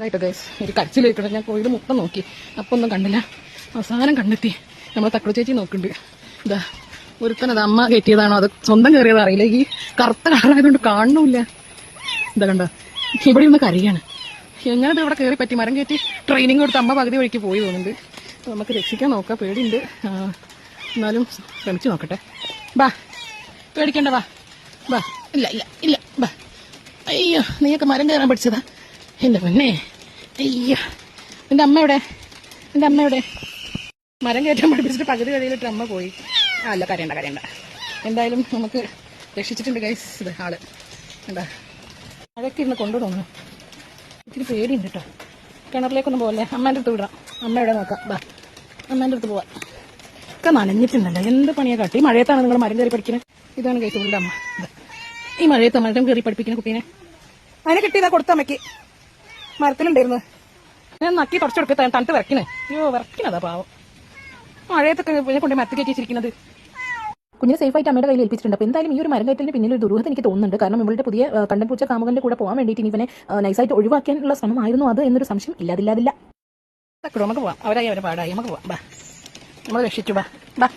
ായിട്ട് guys ഒരു കരച്ചിൽ വെക്കണം. ഞാൻ കോഴിയുടെ മുട്ട നോക്കി, അപ്പം ഒന്നും കണ്ടില്ല. അവസാനം കണ്ടെത്തി. നമ്മൾ തക്കുടു ചേച്ചി നോക്കുന്നുണ്ട്. ഇതാ ഒരുത്തനത് അമ്മ കയറ്റിയതാണോ അത് സ്വന്തം കയറിയതോ അറിയില്ല. ഈ കറുത്ത കളറായതുകൊണ്ട് കാണുന്നില്ല. ഇതാ കണ്ടോ, ഇവിടെ ഒന്ന് കരയാണ്. എങ്ങനെ ഇവിടെ കയറി പറ്റി? മരം കയറ്റി ട്രെയിനിങ് കൊടുത്ത് അമ്മ പകുതി വഴിക്ക് പോയി തോന്നുന്നുണ്ട്. നമുക്ക് രക്ഷിക്കാൻ നോക്കാം, പേടിയുണ്ട്. എന്നാലും ശ്രമിച്ചു നോക്കട്ടെ. ബാ, പേടിക്കണ്ട, വാ ബാ. ഇല്ല ഇല്ല ഇല്ല, ബാ. അയ്യോ, നീയൊക്കെ മരം കയറാൻ പഠിച്ചതാ എന്റെ പൊന്നെ. അയ്യോ, എന്റെ അമ്മ എവിടെ? മരം കയറ്റാൻ പഠിപ്പിച്ചിട്ട് പകുതി വഴിയിലിട്ട് അമ്മ പോയി. അല്ല, കരയണ്ട. എന്തായാലും നമുക്ക് രക്ഷിച്ചിട്ടുണ്ട് ഗൈസ്. ഇത് ആള് എന്താ അതൊക്കെ ഇരുന്ന് കൊണ്ടുപോകുന്നു. ഇത്തിരി പേടിയുണ്ട് കേട്ടോ. കിണറിലേക്കൊന്നും പോകല്ലേ. അമ്മേൻ്റെ അടുത്ത് വിടാം. അമ്മ എവിടെ നോക്കാം. ബാ, അമ്മേൻ്റെ അടുത്ത് പോവാം. ഒക്കെ നനഞ്ഞിട്ടുണ്ടല്ലോ. എന്ത് പണിയാ കാട്ടി. ഈ മഴയത്താണ് നിങ്ങൾ മരം കയറി പഠിക്കുന്നത്. ഇതാണ് ഗൈസ് ഉള്ള അമ്മ. ഈ മഴയത്ത് മരം കയറി പഠിപ്പിക്കുന്ന കുട്ടീനെ അതിനെ കിട്ടിയതാ കൊടുത്ത അമ്മയ്ക്ക്. മരത്തിലുണ്ടായിരുന്നു. ഞാൻ നക്കി തുടച്ചെടുക്ക തണുത്ത് വിറക്കണേ. അയ്യോ, വിറക്കണതാ പാവം. മഴയത്തൊക്കെ കൊണ്ട് മരത്തിൽ കയറ്റി വെച്ചിരിക്കുന്നത്. കുഞ്ഞിനെ സേഫായിട്ട് അമ്മയുടെ കയ്യിൽ ഏൽപ്പിച്ചിട്ടുണ്ട്. അപ്പോൾ എന്തായാലും ഈ ഒരു മരം കയറ്റലിന് പിന്നിൽ ഒരു ദുരൂഹത എനിക്ക് തോന്നുന്നുണ്ട്. കാരണം ഇവളുടെ പുതിയ കണ്ടൻ പൂച്ച കാമുകന്റെ കൂടെ പോകാൻ വേണ്ടിയിട്ട് ഇവനെ നൈസായിട്ട് ഒഴിവാക്കാനുള്ള ശ്രമമായിരുന്നു അത് എന്നൊരു സംശയം ഇല്ലാതില്ല. നമുക്ക് പോവാം. അവരായി അവരെ പാടായി. നമുക്ക് പോവാം. ബാ, നമ്മൾ രക്ഷിച്ചു. ബാ.